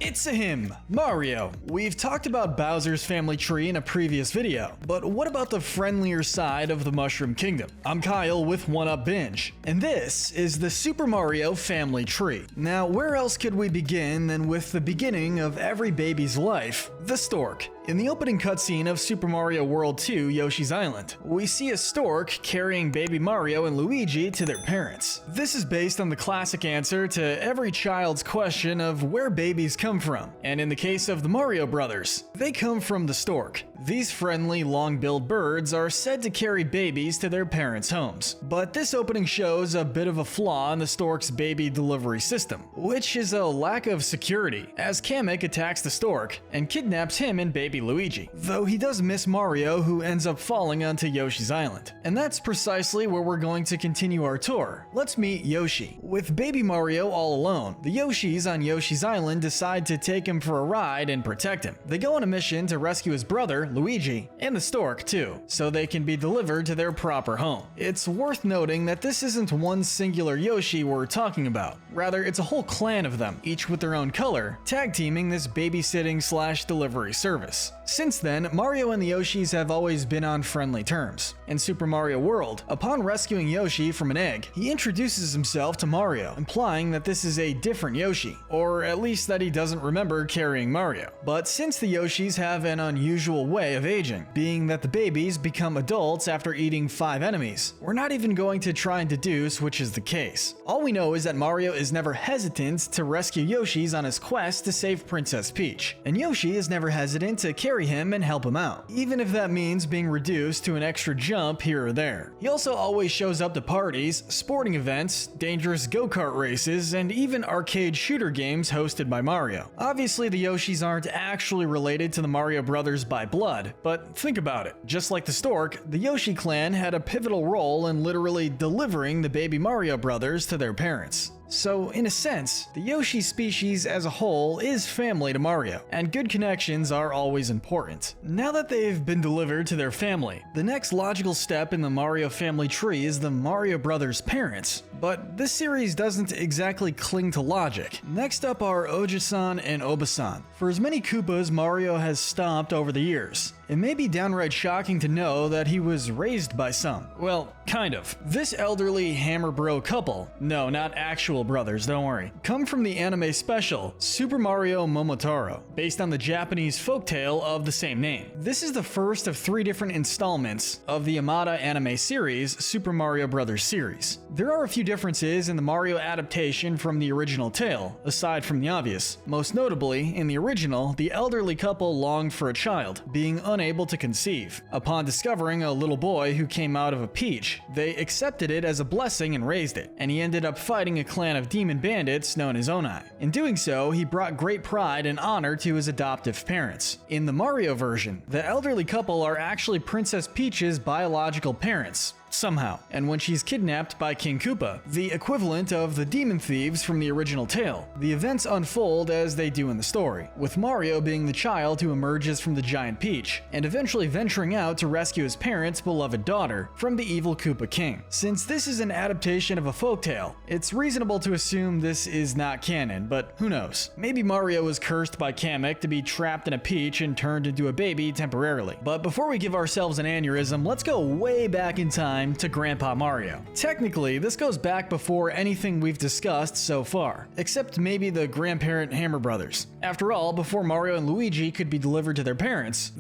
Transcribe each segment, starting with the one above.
It's a him, Mario. We've talked about Bowser's family tree in a previous video, but what about the friendlier side of the Mushroom Kingdom? I'm Kyle with 1UP Binge, and this is the Super Mario family tree. Now, where else could we begin than with the beginning of every baby's life, the Stork. In the opening cutscene of Super Mario World 2 Yoshi's Island, we see a stork carrying baby Mario and Luigi to their parents. This is based on the classic answer to every child's question of where babies come from, and in the case of the Mario brothers, they come from the stork. These friendly, long-billed birds are said to carry babies to their parents' homes. But this opening shows a bit of a flaw in the stork's baby delivery system, which is a lack of security, as Kamek attacks the stork and kidnaps him and baby Luigi, though he does miss Mario, who ends up falling onto Yoshi's Island. And that's precisely where we're going to continue our tour. Let's meet Yoshi. With baby Mario all alone, the Yoshis on Yoshi's Island decide to take him for a ride and protect him. They go on a mission to rescue his brother, Luigi, and the stork too, so they can be delivered to their proper home. It's worth noting that this isn't one singular Yoshi we're talking about. Rather, it's a whole clan of them, each with their own color, tag teaming this babysitting/delivery service. Since then, Mario and the Yoshis have always been on friendly terms. In Super Mario World, upon rescuing Yoshi from an egg, he introduces himself to Mario, implying that this is a different Yoshi, or at least that he doesn't remember carrying Mario. But since the Yoshis have an unusual way of aging, being that the babies become adults after eating 5 enemies, we're not even going to try and deduce which is the case. All we know is that Mario is never hesitant to rescue Yoshis on his quest to save Princess Peach, and Yoshi is never hesitant to carry him and help him out, even if that means being reduced to an extra jump here or there. He also always shows up to parties, sporting events, dangerous go-kart races, and even arcade shooter games hosted by Mario. Obviously, the Yoshis aren't actually related to the Mario brothers by blood, but think about it. Just like the stork, the Yoshi clan had a pivotal role in literally delivering the baby Mario brothers to their parents. So, in a sense, the Yoshi species as a whole is family to Mario, and good connections are always important. Now that they've been delivered to their family, the next logical step in the Mario family tree is the Mario brothers' parents. But this series doesn't exactly cling to logic. Next up are Oji-san and Oba-san. For as many Koopas Mario has stomped over the years, it may be downright shocking to know that he was raised by some. Well, kind of. This elderly Hammer Bro couple, no, not actual brothers, don't worry, come from the anime special Super Mario Momotaro, based on the Japanese folktale of the same name. This is the first of 3 different installments of the Yamada anime series, Super Mario Bros. Series. There are a few differences in the Mario adaptation from the original tale, aside from the obvious. Most notably, in the original, the elderly couple longed for a child, being unable to conceive. Upon discovering a little boy who came out of a peach, they accepted it as a blessing and raised it, and he ended up fighting a clan of demon bandits known as Onai. In doing so, he brought great pride and honor to his adoptive parents. In the Mario version, the elderly couple are actually Princess Peach's biological parents, somehow, and when she's kidnapped by King Koopa, the equivalent of the demon thieves from the original tale, the events unfold as they do in the story, with Mario being the child who emerges from the giant peach, and eventually venturing out to rescue his parents' beloved daughter from the evil Koopa King. Since this is an adaptation of a folktale, it's reasonable to assume this is not canon, but who knows? Maybe Mario was cursed by Kamek to be trapped in a peach and turned into a baby temporarily. But before we give ourselves an aneurysm, let's go way back in time to Grandpa Mario. Technically, this goes back before anything we've discussed so far, except maybe the grandparent Hammer brothers. After all, before Mario and Luigi could be delivered to their parents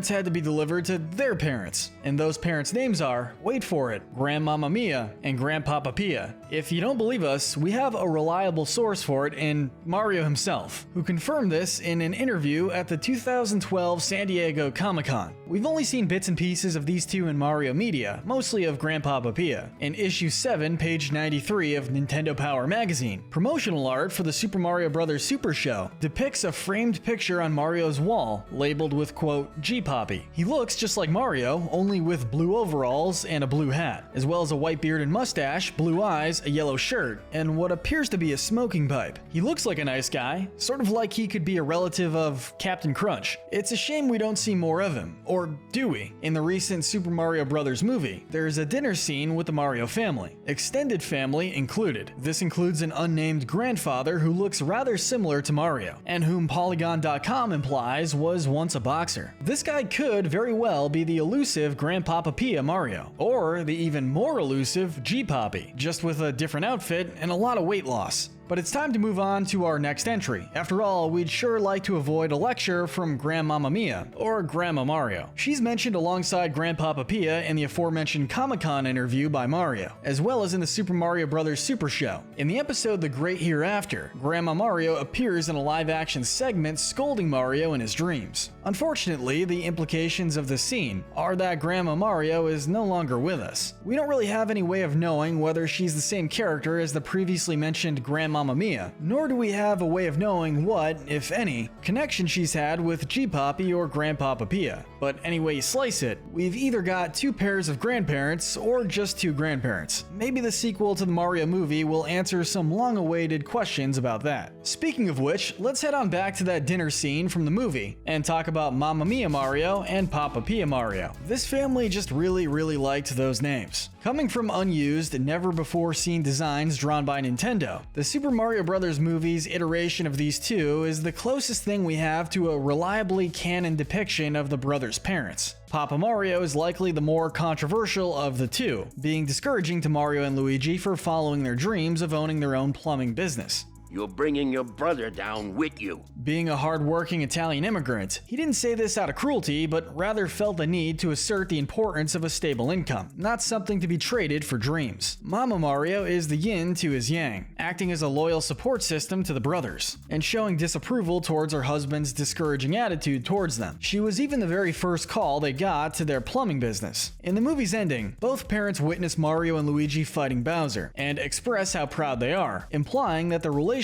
had to be delivered to their parents. And those parents' names are, wait for it, Grandmama Mia and Grandpapa Pia. If you don't believe us, we have a reliable source for it in Mario himself, who confirmed this in an interview at the 2012 San Diego Comic-Con. We've only seen bits and pieces of these two in Mario media, mostly of Grandpapa Pia. In issue 7, page 93 of Nintendo Power magazine, promotional art for the Super Mario Bros. Super Show depicts a framed picture on Mario's wall, labeled with, quote, G-Poppy. He looks just like Mario, only with blue overalls and a blue hat, as well as a white beard and mustache, blue eyes, a yellow shirt, and what appears to be a smoking pipe. He looks like a nice guy, sort of like he could be a relative of Captain Crunch. It's a shame we don't see more of him, or do we? In the recent Super Mario Bros. Movie, there's a dinner scene with the Mario family, extended family included. This includes an unnamed grandfather who looks rather similar to Mario, and whom Polygon.com implies was once a boxer. This guy could very well be the elusive Grandpapa Pia Mario, or the even more elusive G-Poppy, just with a different outfit and a lot of weight loss. But it's time to move on to our next entry. After all, we'd sure like to avoid a lecture from Grandmama Mia, or Grandma Mario. She's mentioned alongside Grandpapa Pia in the aforementioned Comic-Con interview by Mario, as well as in the Super Mario Bros. Super Show. In the episode The Great Hereafter, Grandma Mario appears in a live-action segment scolding Mario in his dreams. Unfortunately, the implications of this scene are that Grandma Mario is no longer with us. We don't really have any way of knowing whether she's the same character as the previously mentioned Grandmama Mia, nor do we have a way of knowing what, if any, connection she's had with G-Poppy or Grandpapa Pia. But any way you slice it, we've either got two pairs of grandparents or just two grandparents. Maybe the sequel to the Mario movie will answer some long-awaited questions about that. Speaking of which, let's head on back to that dinner scene from the movie and talk about Mamma Mia Mario and Papa Pia Mario. This family just really liked those names. Coming from unused, never-before-seen designs drawn by Nintendo, the Super Mario Bros. Movie's iteration of these two is the closest thing we have to a reliably canon depiction of the brothers' parents. Papa Mario is likely the more controversial of the two, being discouraging to Mario and Luigi for following their dreams of owning their own plumbing business. You're bringing your brother down with you. Being a hard-working Italian immigrant, he didn't say this out of cruelty, but rather felt the need to assert the importance of a stable income, not something to be traded for dreams. Mama Mario is the yin to his yang, acting as a loyal support system to the brothers, and showing disapproval towards her husband's discouraging attitude towards them. She was even the very first call they got to their plumbing business. In the movie's ending, both parents witness Mario and Luigi fighting Bowser, and express how proud they are, implying that the relationship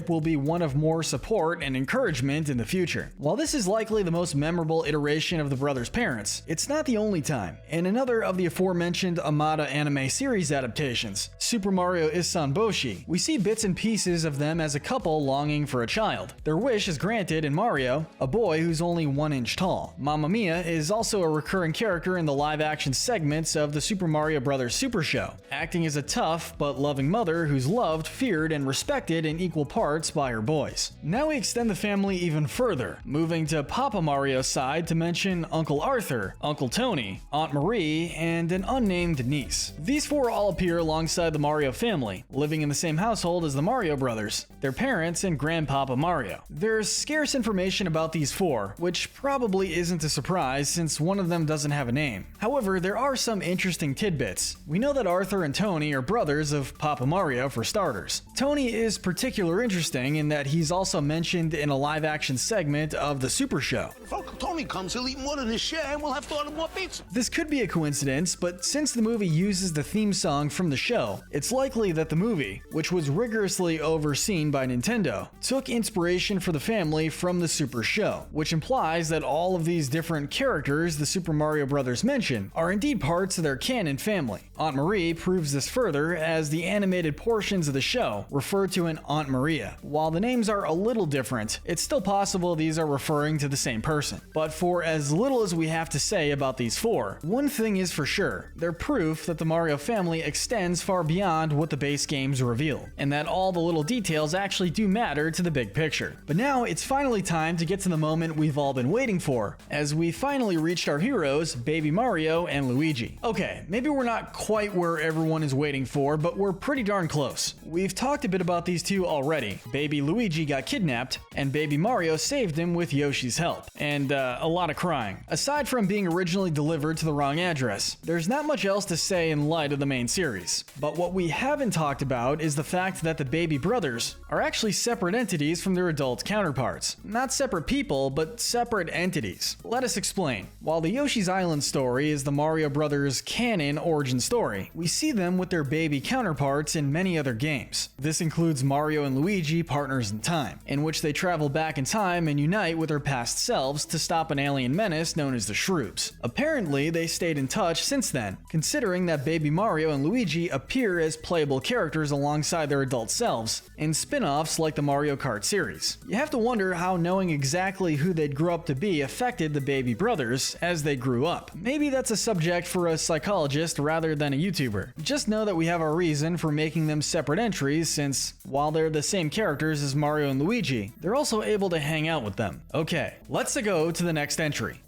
will be one of more support and encouragement in the future. While this is likely the most memorable iteration of the brothers' parents, it's not the only time. In another of the aforementioned Amada anime series adaptations, Super Mario Isanboshi, we see bits and pieces of them as a couple longing for a child. Their wish is granted in Mario, a boy who's only 1 inch tall. Mamma Mia is also a recurring character in the live-action segments of the Super Mario Bros. Super Show, acting as a tough but loving mother who's loved, feared, and respected in equal parts by her boys. Now we extend the family even further, moving to Papa Mario's side to mention Uncle Arthur, Uncle Tony, Aunt Marie, and an unnamed niece. These four all appear alongside the Mario family, living in the same household as the Mario brothers, their parents, and Grandpapa Mario. There's scarce information about these four, which probably isn't a surprise since one of them doesn't have a name. However, there are some interesting tidbits. We know that Arthur and Tony are brothers of Papa Mario for starters. Tony is particularly interesting in that he's also mentioned in a live-action segment of the Super Show. If Uncle Tony comes, he'll eat more than his share and we'll have to order more pizza. This could be a coincidence, but since the movie uses the theme song from the show, it's likely that the movie, which was rigorously overseen by Nintendo, took inspiration for the family from the Super Show, which implies that all of these different characters the Super Mario Bros. Mention are indeed parts of their canon family. Aunt Marie proves this further as the animated portions of the show refer to an Aunt Maria. While the names are a little different, it's still possible these are referring to the same person. But for as little as we have to say about these four, one thing is for sure, they're proof that the Mario family extends far beyond what the base games reveal, and that all the little details actually do matter to the big picture. But now it's finally time to get to the moment we've all been waiting for, as we finally reached our heroes, Baby Mario and Luigi. Okay, maybe we're not quite where everyone is waiting for, but we're pretty darn close. We've talked a bit about these two already. Baby Luigi got kidnapped, and Baby Mario saved him with Yoshi's help, and a lot of crying. Aside from being originally delivered to the wrong address, there's not much else to say in light of the main series. But what we haven't talked about is the fact that the baby brothers are actually separate entities from their adult counterparts. Not separate people, but separate entities. Let us explain. While the Yoshi's Island story is the Mario Brothers' canon origin story, we see them with their baby counterparts in many other games. This includes Mario and Luigi partners in time, in which they travel back in time and unite with their past selves to stop an alien menace known as the Shroobs. Apparently, they stayed in touch since then, considering that baby Mario and Luigi appear as playable characters alongside their adult selves in spin-offs like the Mario Kart series. You have to wonder how knowing exactly who they'd grow up to be affected the baby brothers as they grew up. Maybe that's a subject for a psychologist rather than a YouTuber. Just know that we have our reason for making them separate entries, since while they're the same characters as Mario and Luigi, they're also able to hang out with them. Okay, let's go to the next entry.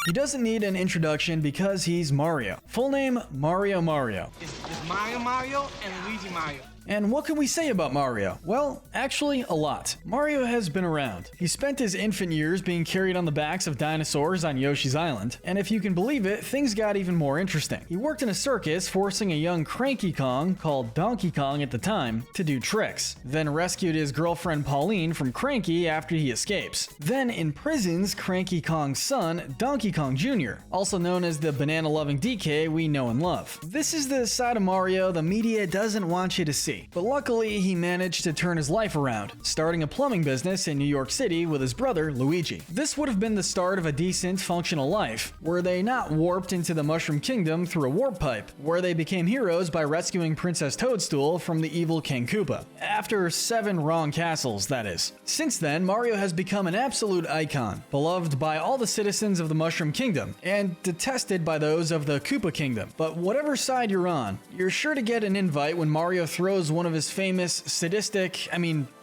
He doesn't need an introduction because he's Mario. Full name, Mario Mario. It's Mario and Luigi Mario. And what can we say about Mario? Well, actually, a lot. Mario has been around. He spent his infant years being carried on the backs of dinosaurs on Yoshi's Island, and if you can believe it, things got even more interesting. He worked in a circus, forcing a young Cranky Kong, called Donkey Kong at the time, to do tricks, then rescued his girlfriend Pauline from Cranky after he escapes. Then imprisons Cranky Kong's son, Donkey Kong Jr., also known as the banana-loving DK we know and love. This is the side of Mario the media doesn't want you to see. But luckily, he managed to turn his life around, starting a plumbing business in New York City with his brother, Luigi. This would have been the start of a decent, functional life, were they not warped into the Mushroom Kingdom through a warp pipe, where they became heroes by rescuing Princess Toadstool from the evil King Koopa. After 7 wrong castles, that is. Since then, Mario has become an absolute icon, beloved by all the citizens of the Mushroom Kingdom, and detested by those of the Koopa Kingdom. But whatever side you're on, you're sure to get an invite when Mario throws one of his famous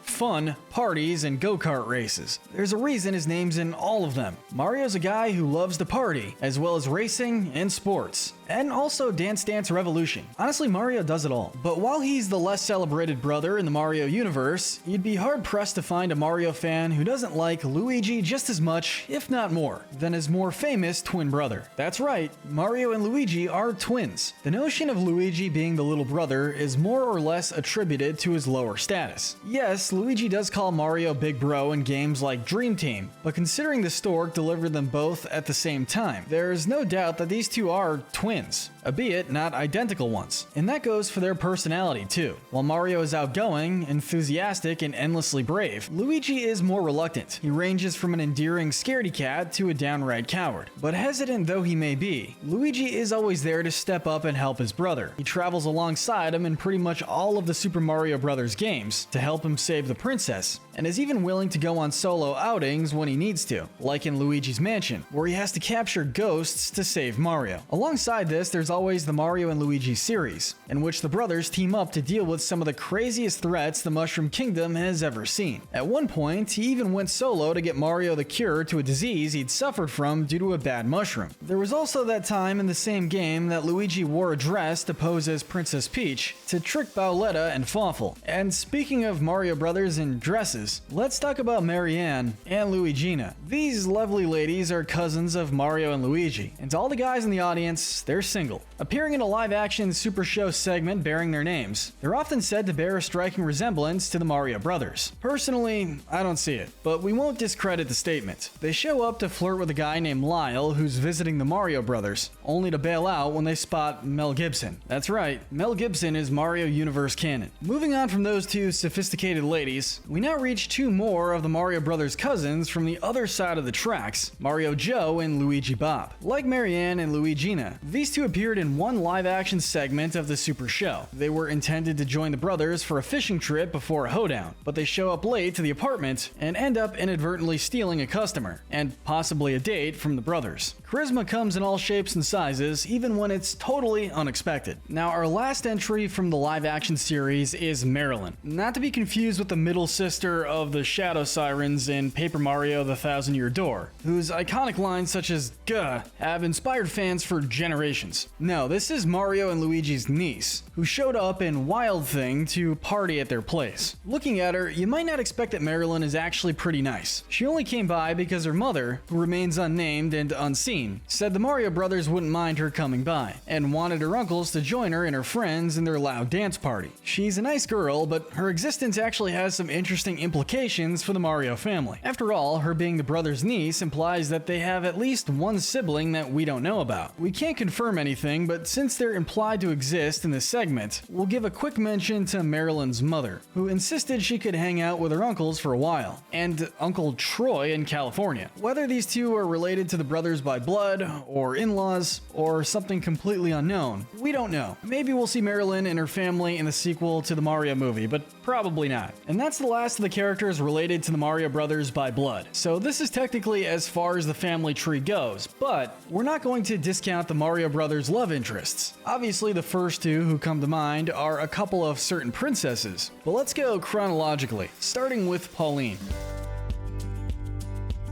fun parties and go-kart races. There's a reason his name's in all of them. Mario's a guy who loves to party, as well as racing and sports. And also Dance Dance Revolution. Honestly, Mario does it all. But while he's the less celebrated brother in the Mario universe, you'd be hard-pressed to find a Mario fan who doesn't like Luigi just as much, if not more, than his more famous twin brother. That's right, Mario and Luigi are twins. The notion of Luigi being the little brother is more or less attributed to his lower status. Yes, Luigi does call Mario Big Bro in games like Dream Team, but considering the Stork delivered them both at the same time, there's no doubt that these two are twins, albeit not identical ones. And that goes for their personality too. While Mario is outgoing, enthusiastic, and endlessly brave, Luigi is more reluctant. He ranges from an endearing scaredy cat to a downright coward. But hesitant though he may be, Luigi is always there to step up and help his brother. He travels alongside him in pretty much all of the Super Mario Bros. Games to help him save the princess, and is even willing to go on solo outings when he needs to, like in Luigi's Mansion, where he has to capture ghosts to save Mario. Alongside this, there's always the Mario and Luigi series, in which the brothers team up to deal with some of the craziest threats the Mushroom Kingdom has ever seen. At one point, he even went solo to get Mario the cure to a disease he'd suffered from due to a bad mushroom. There was also that time in the same game that Luigi wore a dress to pose as Princess Peach to trick Bowletta and Fawful. And speaking of Mario brothers in dresses, let's talk about Marianne and Luigina. These lovely ladies are cousins of Mario and Luigi, and to all the guys in the audience, they're single. Appearing in a live-action Super Show segment bearing their names, they're often said to bear a striking resemblance to the Mario brothers. Personally, I don't see it, but we won't discredit the statement. They show up to flirt with a guy named Lyle who's visiting the Mario brothers, only to bail out when they spot Mel Gibson. That's right, Mel Gibson is Mario Universe canon. Moving on from those two sophisticated ladies, we now reach 2 more of the Mario brothers' cousins from the other side of the tracks, Mario Joe and Luigi Bob. Like Marianne and Luigina, these two appeared in one live-action segment of the Super Show. They were intended to join the brothers for a fishing trip before a hoedown, but they show up late to the apartment and end up inadvertently stealing a customer, and possibly a date from the brothers. Charisma comes in all shapes and sizes, even when it's totally unexpected. Now, our last entry from the live-action series is Marilyn. Not to be confused with the middle sister of the Shadow Sirens in Paper Mario: The Thousand-Year Door, whose iconic lines such as "Gah" have inspired fans for generations. No, this is Mario and Luigi's niece, who showed up in Wild Thing to party at their place. Looking at her, you might not expect that Marilyn is actually pretty nice. She only came by because her mother, who remains unnamed and unseen, Pauline, said the Mario brothers wouldn't mind her coming by, and wanted her uncles to join her and her friends in their loud dance party. She's a nice girl, but her existence actually has some interesting implications for the Mario family. After all, her being the brother's niece implies that they have at least one sibling that we don't know about. We can't confirm anything, but since they're implied to exist in this segment, we'll give a quick mention to Marilyn's mother, who insisted she could hang out with her uncles for a while, and Uncle Troy in California. Whether these two are related to the brothers by blood, or in-laws, or something completely unknown, we don't know. Maybe we'll see Marilyn and her family in the sequel to the Mario movie, but probably not. And that's the last of the characters related to the Mario brothers by blood. So this is technically as far as the family tree goes, but we're not going to discount the Mario brothers' love interests. Obviously, the first two who come to mind are a couple of certain princesses, but let's go chronologically, starting with Pauline.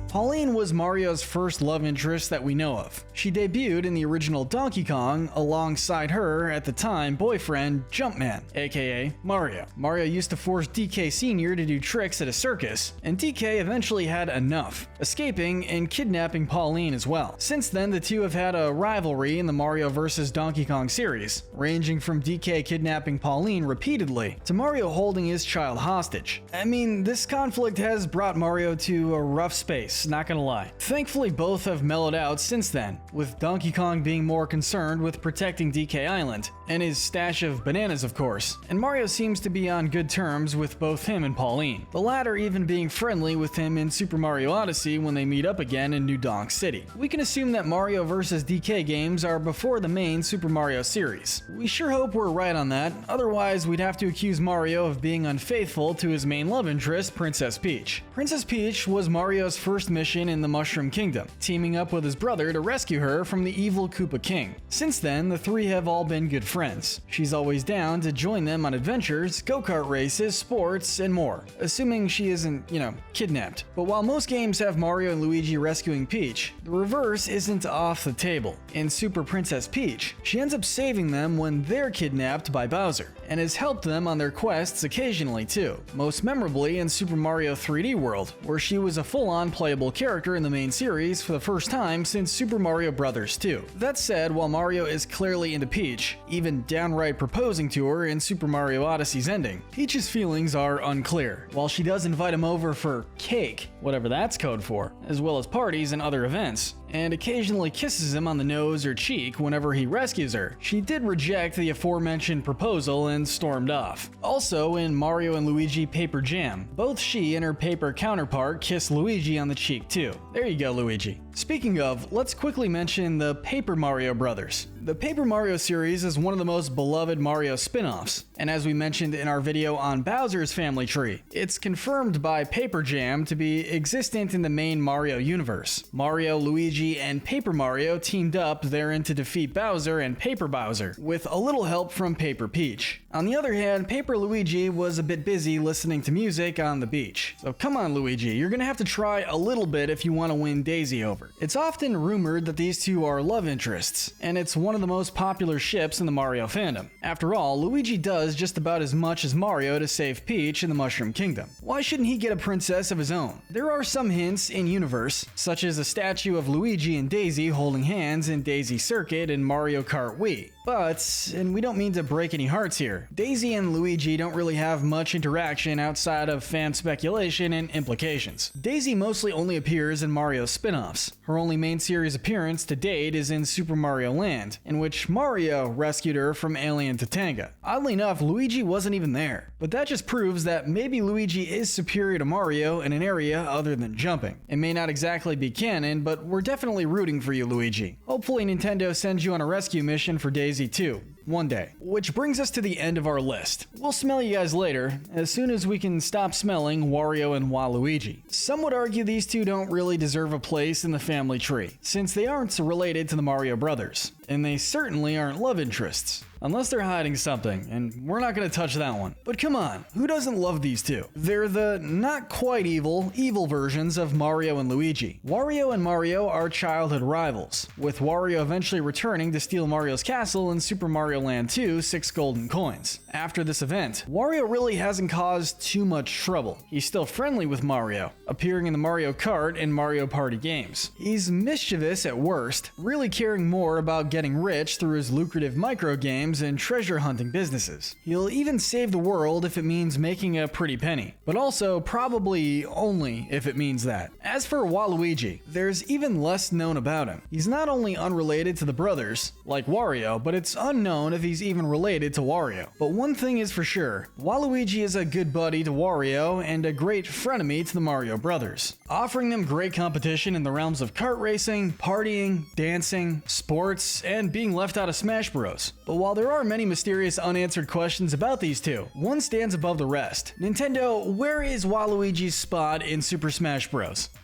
Pauline was Mario's first love interest that we know of. She debuted in the original Donkey Kong alongside her, at the time, boyfriend Jumpman, aka Mario. Mario used to force DK Sr. to do tricks at a circus, and DK eventually had enough, escaping and kidnapping Pauline as well. Since then, the two have had a rivalry in the Mario vs. Donkey Kong series, ranging from DK kidnapping Pauline repeatedly to Mario holding his child hostage. I mean, this conflict has brought Mario to a rough space, not gonna lie. Thankfully, both have mellowed out since then, with Donkey Kong being more concerned with protecting DK Island, and his stash of bananas of course, and Mario seems to be on good terms with both him and Pauline, the latter even being friendly with him in Super Mario Odyssey when they meet up again in New Donk City. We can assume that Mario vs. DK games are before the main Super Mario series. We sure hope we're right on that, otherwise we'd have to accuse Mario of being unfaithful to his main love interest, Princess Peach. Princess Peach was Mario's first mission in the Mushroom Kingdom, teaming up with his brother to rescue her from the evil Koopa King. Since then, the three have all been good friends. She's always down to join them on adventures, go-kart races, sports, and more, assuming she isn't, kidnapped. But while most games have Mario and Luigi rescuing Peach, the reverse isn't off the table. In Super Princess Peach, she ends up saving them when they're kidnapped by Bowser, and has helped them on their quests occasionally too, most memorably in Super Mario 3D World, where she was a full-on playable character in the main series for the first time since Super Mario Bros. 2. That said, while Mario is clearly into Peach, even downright proposing to her in Super Mario Odyssey's ending, Peach's feelings are unclear. While she does invite him over for cake, whatever that's code for, as well as parties and other events, and occasionally kisses him on the nose or cheek whenever he rescues her, she did reject the aforementioned proposal and stormed off. Also, in Mario and Luigi Paper Jam, both she and her paper counterpart kiss Luigi on the cheek too. There you go, Luigi. Speaking of, let's quickly mention the Paper Mario brothers. The Paper Mario series is one of the most beloved Mario spin-offs, and as we mentioned in our video on Bowser's family tree, it's confirmed by Paper Jam to be existent in the main Mario universe. Mario, Luigi, and Paper Mario teamed up therein to defeat Bowser and Paper Bowser, with a little help from Paper Peach. On the other hand, Paper Luigi was a bit busy listening to music on the beach. So come on, Luigi, you're gonna have to try a little bit if you want to win Daisy over. It's often rumored that these two are love interests, and it's one of the most popular ships in the Mario fandom. After all, Luigi does just about as much as Mario to save Peach in the Mushroom Kingdom. Why shouldn't he get a princess of his own? There are some hints in-universe, such as a statue of Luigi and Daisy holding hands in Daisy Circuit and Mario Kart Wii. But, and we don't mean to break any hearts here, Daisy and Luigi don't really have much interaction outside of fan speculation and implications. Daisy mostly only appears in Mario spin-offs. Her only main series appearance to date is in Super Mario Land, in which Mario rescued her from Alien Tatanga. Oddly enough, Luigi wasn't even there. But that just proves that maybe Luigi is superior to Mario in an area other than jumping. It may not exactly be canon, but we're definitely rooting for you, Luigi. Hopefully Nintendo sends you on a rescue mission for Daisy too, one day. Which brings us to the end of our list. We'll smell you guys later, as soon as we can stop smelling Wario and Waluigi. Some would argue these two don't really deserve a place in the family tree, since they aren't related to the Mario brothers, and they certainly aren't love interests. Unless they're hiding something, and we're not gonna touch that one. But come on, who doesn't love these two? They're the not quite evil versions of Mario and Luigi. Wario and Mario are childhood rivals, with Wario eventually returning to steal Mario's castle in Super Mario Land 2 6 golden coins. After this event, Wario really hasn't caused too much trouble. He's still friendly with Mario, appearing in the Mario Kart and Mario Party games. He's mischievous at worst, really caring more about getting rich through his lucrative micro games and treasure hunting businesses. He'll even save the world if it means making a pretty penny, but also probably only if it means that. As for Waluigi, there's even less known about him. He's not only unrelated to the brothers, like Wario, but it's unknown if he's even related to Wario. But one thing is for sure, Waluigi is a good buddy to Wario and a great frenemy to the Mario brothers, offering them great competition in the realms of kart racing, partying, dancing, sports, and being left out of Smash Bros. But while there are many mysterious unanswered questions about these two, one stands above the rest. Nintendo, where is Waluigi's spot in Super Smash Bros?